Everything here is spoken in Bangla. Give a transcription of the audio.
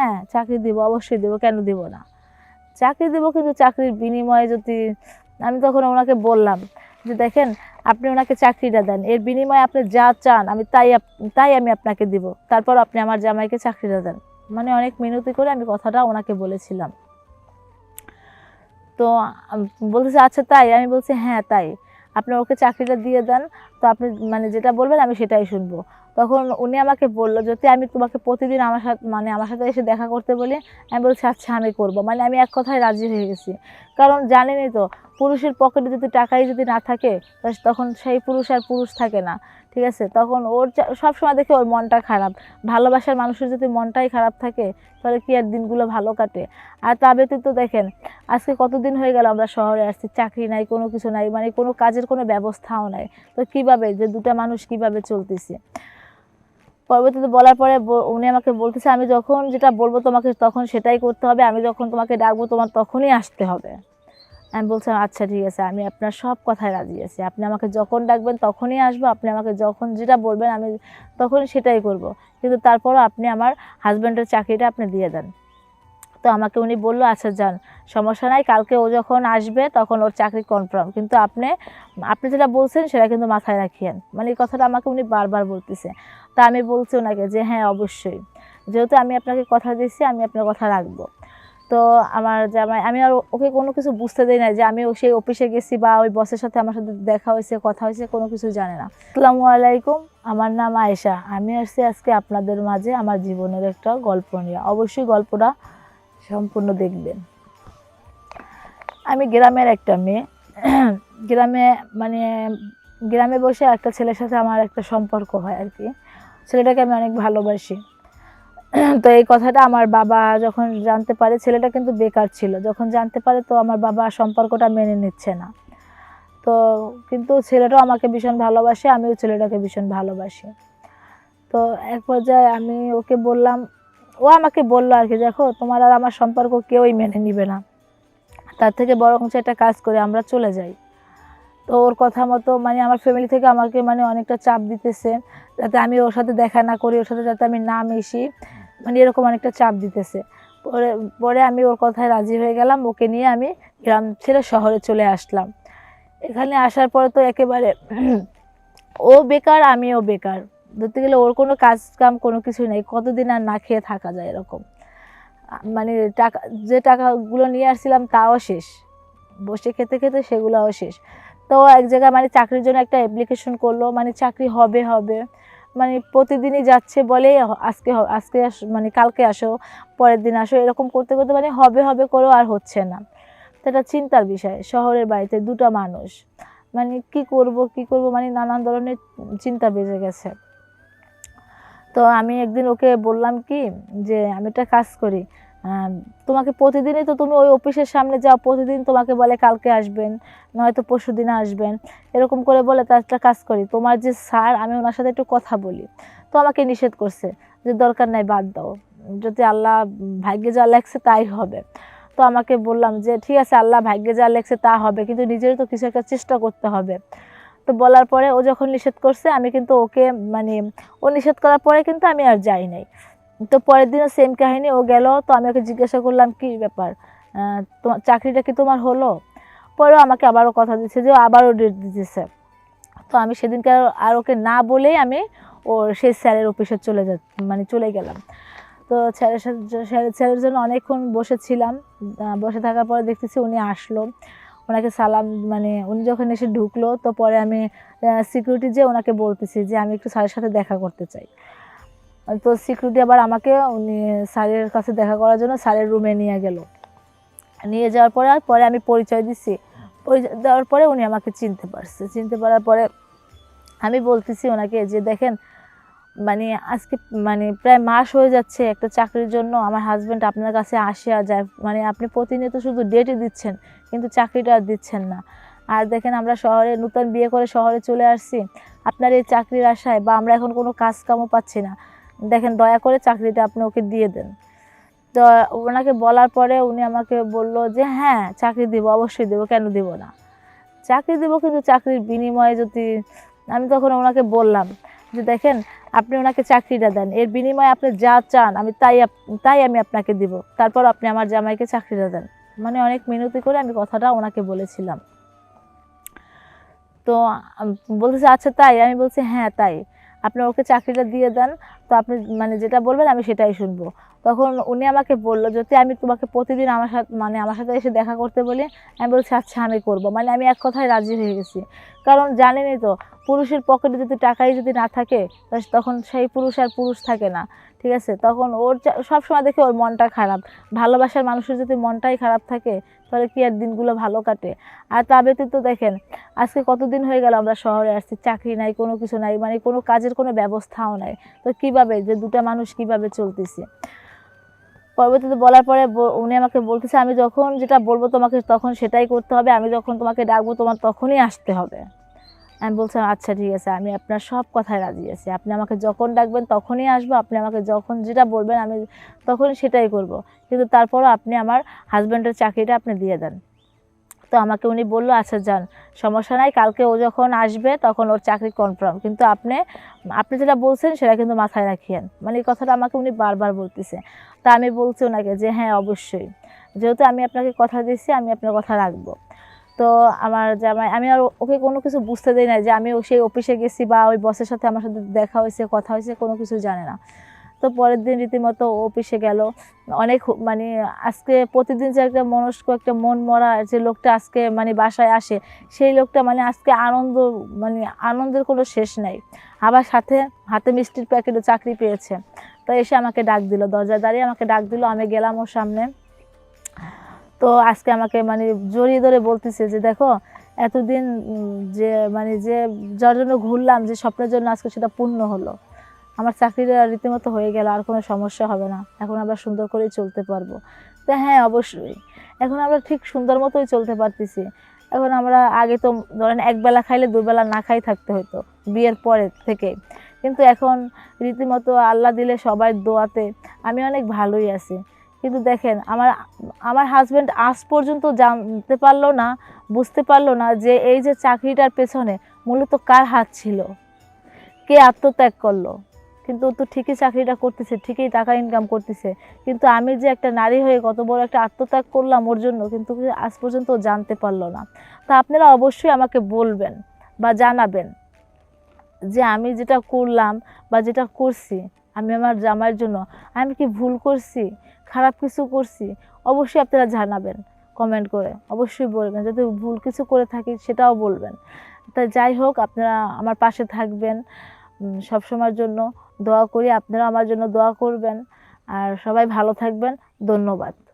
হ্যাঁ চাকরি দিব, অবশ্যই দেবো, কেন দিব না, চাকরি দেবো, কিন্তু চাকরির বিনিময়ে যদি, আমি তখন ওনাকে বললাম যে দেখেন আপনি ওনাকে চাকরিটা দেন, এর বিনিময়ে আপনি যা চান আমি তাই আমি আপনাকে দিব, তারপর আপনি আমার জামাইকে চাকরিটা দেন। মানে অনেক মিনতি করে আমি কথাটা ওনাকে বলেছিলাম। তো বলতেছে আচ্ছা তাই, আমি বলছি হ্যাঁ তাই, আপনি ওকে চাকরিটা দিয়ে দেন, তো আপনি মানে যেটা বলবেন আমি সেটাই শুনবো। তখন উনি আমাকে বললো যদি আমি তোমাকে প্রতিদিন আমার সাথে এসে দেখা করতে বলি, আমি বলছি আচ্ছা আমি করবো, মানে আমি এক কথায় রাজি হয়ে গেছি। কারণ জানেনই তো পুরুষের পকেটে যদি টাকাই যদি না থাকে তখন সেই পুরুষ আর পুরুষ থাকে না, ঠিক আছে। তখন ওর সবসময় দেখে ওর মনটা খারাপ, ভালোবাসার মানুষের যদি মনটাই খারাপ থাকে তাহলে কি আর দিনগুলো ভালো কাটে। আর তা ব্যতীত দেখেন আজকে কতদিন হয়ে গেল আমরা শহরে আসছি, চাকরি নাই, কোনো কিছু নাই, মানে কোনো কাজের কোনো ব্যবস্থাও নাই, তো কিভাবে যে দুটা মানুষ কিভাবে চলতেছে। পরবর্তীতে বলার পরে উনি আমাকে বলতেছে আমি যখন যেটা বলবো তোমাকে তখন সেটাই করতে হবে, আমি যখন তোমাকে ডাকবো তোমার তখনই আসতে হবে। আমি বলছিলাম আচ্ছা ঠিক আছে, আমি আপনার সব কথায় রাজি আছি, আপনি আমাকে যখন ডাকবেন তখনই আসবো, আপনি আমাকে যখন যেটা বলবেন আমি তখনই সেটাই করব, কিন্তু তারপরও আপনি আমার হাজব্যান্ডের চাকরিটা আপনি দিয়ে দেন। তো আমাকে উনি বললো আচ্ছা যান, সমস্যা নাই, কালকে ও যখন আসবে তখন ওর চাকরি কনফার্ম, কিন্তু আপনি যেটা বলছেন সেটা কিন্তু মাথায় রাখিয়েন, মানে এই কথাটা আমাকে উনি বারবার বলতেছে। তা আমি বলছি ওনাকে যে হ্যাঁ অবশ্যই, যেহেতু আমি আপনাকে কথা দিচ্ছি আমি আপনার কথা রাখবো। তো আমার জামাই, আমি আর ওকে কোনো কিছু বুঝতে দিই না যে আমি সেই অফিসে গেছি বা ওই বসের সাথে আমার সাথে দেখা হয়েছে, কথা হয়েছে, কোনো কিছু জানে না। আসসালামু আলাইকুম, আমার নাম আয়েশা, আমি আসছি আজকে আপনাদের মাঝে আমার জীবনের একটা গল্প নিয়ে, অবশ্যই গল্পটা সম্পূর্ণ দেখবেন। আমি গ্রামের একটা মেয়ে, গ্রামে মানে গ্রামে বসে একটা ছেলের সাথে আমার একটা সম্পর্ক হয় আর কি, ছেলেটাকে আমি অনেক ভালোবাসি। তো এই কথাটা আমার বাবা যখন জানতে পারে, ছেলেটা কিন্তু বেকার ছিল, যখন জানতে পারে তো আমার বাবা সম্পর্কটা মেনে নিচ্ছে না। তো কিন্তু ছেলেটাও আমাকে ভীষণ ভালোবাসে, আমিও ছেলেটাকে ভীষণ ভালোবাসি। তো এক পর্যায়ে আমি ওকে বললাম, ও আমাকে বললো আর কি দেখো তোমার আর আমার সম্পর্ক কেউই মেনে নিবে না, তার থেকে বরঞ্চ একটা কাজ করে আমরা চলে যাই। তো ওর কথা মতো মানে আমার ফ্যামিলি থেকে আমাকে মানে অনেকটা চাপ দিতেছে যাতে আমি ওর সাথে দেখা না করি, ওর সাথে যাতে আমি না মিশি, মানে এরকম অনেকটা চাপ দিতেছে। পরে পরে আমি ওর কথায় রাজি হয়ে গেলাম, ওকে নিয়ে আমি গ্রাম ছেড়ে শহরে চলে আসলাম। এখানে আসার পরে তো একেবারে ও বেকার আমিও বেকার, ধরতে গেলে ওর কোনো কাজ কাম কোনো কিছু নেই, কতদিন আর না খেয়ে থাকা যায় এরকম। মানে টাকা, যে টাকাগুলো নিয়ে আসছিলাম তাও শেষ, বসে খেতে খেতে সেগুলোও শেষ। তো এক জায়গায় মানে চাকরির জন্য একটা অ্যাপ্লিকেশন করলো, মানে চাকরি হবে হবে, মানে প্রতিদিনই যাচ্ছে বলে আজকে মানে কালকে আসো, পরের দিন আসো, এরকম করতে করতে মানে হবে হবে করেও আর হচ্ছে না। তো এটা চিন্তার বিষয়, শহরের বাড়িতে দুটো মানুষ, মানে কি করব মানে নানান ধরনের চিন্তা বেজে গেছে। তো আমি একদিন ওকে বললাম কি যে আমি একটা কাজ করি, তোমাকে প্রতিদিনই তো তুমি ওই অফিসের সামনে যাও, প্রতিদিন তোমাকে বলে কালকে আসবেন, নয়তো পরশু দিনে আসবেন, এরকম করে বলে। তার একটা কাজ করি, তোমার যে স্যার আমি ওনার সাথে একটু কথা বলি। তো আমাকে নিষেধ করছে যে দরকার নাই, বাদ দাও, যদি আল্লাহ ভাগ্যে যা লেখছে তাই হবে। তো আমাকে বললাম যে ঠিক আছে আল্লাহ ভাগ্যে যা লেখছে তা হবে, কিন্তু নিজেরও তো কিছু একটা চেষ্টা করতে হবে। তো বলার পরে ও যখন নিষেধ করছে আমি কিন্তু ওকে মানে ও নিষেধ করার পরে কিন্তু আমি আর যাই নাই। তো পরের দিনও সেম কাহিনী, ও গেল, তো আমি ওকে জিজ্ঞাসা করলাম কি ব্যাপার, তোমার চাকরিটা কি তোমার হলো? পরেও আমাকে আবারও কথা দিচ্ছে যে ও আবারও ডেট দিতেছে। তো আমি সেদিনকে আর ওকে না বলেই আমি ওর সেই স্যারের অফিসে মানে চলে গেলাম। তো স্যারের জন্য অনেকক্ষণ বসেছিলাম, বসে থাকার পরে দেখতেছি উনি আসলো, ওনাকে সালাম, মানে উনি যখন এসে ঢুকলো তো পরে আমি সিকিউরিটি যে ওনাকে বলতেছি যে আমি একটু স্যারের সাথে দেখা করতে চাই। তো সিকিউরিটি আবার আমাকে উনি স্যারের কাছে দেখা করার জন্য স্যারের রুমে নিয়ে গেল। নিয়ে যাওয়ার পরে আমি পরিচয় দিচ্ছি, পরিচয় দেওয়ার পরে উনি আমাকে চিনতে পারার পরে আমি বলতেছি ওনাকে যে দেখেন মানে আজকে মানে প্রায় মাস হয়ে যাচ্ছে একটা চাকরির জন্য আমার হাজব্যান্ড আপনার কাছে আসে আর যায়, মানে আপনি প্রতিনিয়ত শুধু ডেটই দিচ্ছেন কিন্তু চাকরিটা আর দিচ্ছেন না। আর দেখেন আমরা শহরে নতুন বিয়ে করে শহরে চলে আসছি আপনার এই চাকরির আশায়, বা আমরা এখন কোনো কাজ কামও পাচ্ছি না, দেখেন দয়া করে চাকরিটা আপনি ওকে দিয়ে দেন। তো ওনাকে বলার পরে উনি আমাকে বলল যে হ্যাঁ চাকরি দিব, অবশ্যই দেবো, কেন দিব না, চাকরি দিব, কিন্তু চাকরির বিনিময়ে যদি, আমি তখন ওনাকে বললাম যে দেখেন আপনি ওনাকে চাকরিটা দেন, এর বিনিময়ে আপনি যা চান আমি তাই আমি আপনাকে দিব, তারপর আপনি আমার জামাইকে চাকরিটা দেন। মানে অনেক মিনতি করে আমি কথাটা ওনাকে বলেছিলাম। তো বলতেছে আচ্ছা তাই, আমি বলছি হ্যাঁ তাই, আপনি ওকে চাকরিটা দিয়ে দেন, তো আপনি মানে যেটা বলবেন আমি সেটাই শুনবো। তখন উনি আমাকে বলল, যদি আমি তোমাকে প্রতিদিন আমার সাথে এসে দেখা করতে বলি, আমি বলছি আচ্ছা আমি করব। মানে আমি এক কথায় রাজি হয়ে গেছি। কারণ জানেনই তো, পুরুষের পকেটে যদি টাকাই যদি না থাকে, তখন সেই পুরুষ আর পুরুষ থাকে না। ঠিক আছে, তখন ওর সবসময় দেখে ওর মনটা খারাপ। ভালোবাসার মানুষের যদি মনটাই খারাপ থাকে, তাহলে কি আর দিনগুলো ভালো কাটে? আর তা ব্যতীত দেখেন, আজকে কতদিন হয়ে গেল আমরা শহরে আসছি, চাকরি নাই, কোনো কিছু নাই, মানে কোনো কাজের কোনো ব্যবস্থাও নাই। তো কিভাবে যে দুটা মানুষ কিভাবে চলতেছে? পরবর্তীতে বলার পরে উনি আমাকে বলতেছে, আমি যখন যেটা বলবো তোমাকে তখন সেটাই করতে হবে, আমি যখন তোমাকে ডাকবো তোমার তখনই আসতে হবে। আমি বলছিলাম আচ্ছা ঠিক আছে, আমি আপনার সব কথায় রাজি আছি, আপনি আমাকে যখন ডাকবেন তখনই আসবো, আপনি আমাকে যখন যেটা বলবেন আমি তখনই সেটাই করব, কিন্তু তারপরও আপনি আমার হাজব্যান্ডের চাকরিটা আপনি দিয়ে দেন। তো আমাকে উনি বললো আচ্ছা যান, সমস্যা নাই, কালকে ও যখন আসবে তখন ওর চাকরি কনফার্ম, কিন্তু আপনি আপনি যেটা বলছেন সেটা কিন্তু মাথায় রাখিয়েন। মানে এই কথাটা আমাকে উনি বারবার বলতেছে। তা আমি বলছি ওনাকে যে হ্যাঁ অবশ্যই, যেহেতু আমি আপনাকে কথা দিয়েছি আমি আপনার কথা রাখবো। তো আমার জামাই, আমি আর ওকে কোনো কিছু বুঝতে দেই না যে আমি সেই অফিসে গেছি বা ওই বসের সাথে আমার সাথে দেখা হয়েছে, কথা হয়েছে, কোনো কিছু জানে না। তো পরের দিন রীতিমতো ও অফিসে গেল। অনেক মানে আজকে প্রতিদিন যে একটা মনস্ক একটা মন মরা যে লোকটা আজকে মানে বাসায় আসে, সেই লোকটা মানে আজকে মানে আনন্দের কোনো শেষ নাই। আবার সাথে হাতে মিষ্টির প্যাকেটও চাকরি পেয়েছে। তো এসে আমাকে ডাক দিল, দরজায় দাঁড়িয়ে আমাকে ডাক দিল, আমি গেলাম ওর সামনে। তো আজকে আমাকে মানে জড়িয়ে ধরে বলতেছে যে দেখো, এতদিন যে মানে যে যার জন্য ঘুরলাম, যে স্বপ্নের জন্য, আজকে সেটা পূর্ণ হলো। আমার চাকরিটা রীতিমতো হয়ে গেল, আর কোনো সমস্যা হবে না, এখন আমরা সুন্দর করেই চলতে পারবো। তো হ্যাঁ অবশ্যই, এখন আমরা ঠিক সুন্দর মতোই চলতে পারতেছি। এখন আমরা আগে তো ধরেন একবেলা খাইলে দুবেলা না খাই থাকতে হতো বিয়ের পরে থেকে, কিন্তু এখন রীতিমতো আল্লাহ দিলে সবার দোয়াতে আমি অনেক ভালোই আছি। কিন্তু দেখেন আমার আমার হাজব্যান্ড আজ পর্যন্ত জানতে পারলো না, বুঝতে পারলো না যে এই যে চাকরিটার পেছনে মূলত কার হাত ছিল, কে আত্মত্যাগ করলো। কিন্তু ও তো ঠিকই চাকরিটা করতেছে, ঠিকই টাকা ইনকাম করতেছে, কিন্তু আমি যে একটা নারী হয়ে কত বড় একটা আত্মত্যাগ করলাম ওর জন্য, কিন্তু আজ পর্যন্ত ও জানতে পারলো না। তা আপনারা অবশ্যই আমাকে বলবেন বা জানাবেন যে আমি যেটা করলাম বা যেটা করছি আমি আমার জামাইয়ের জন্য, আমি কি ভুল করছি, খারাপ কিছু করছি? অবশ্যই আপনারা জানাবেন কমেন্ট করে, অবশ্যই বলবেন, যদি ভুল কিছু করে থাকি সেটাও বলবেন। তা যাই হোক, আপনারা আমার পাশে থাকবেন সবসময়ের জন্য। দোয়া করি, আপনারা আমার জন্য দোয়া করবেন। আর সবাই ভালো থাকবেন। ধন্যবাদ।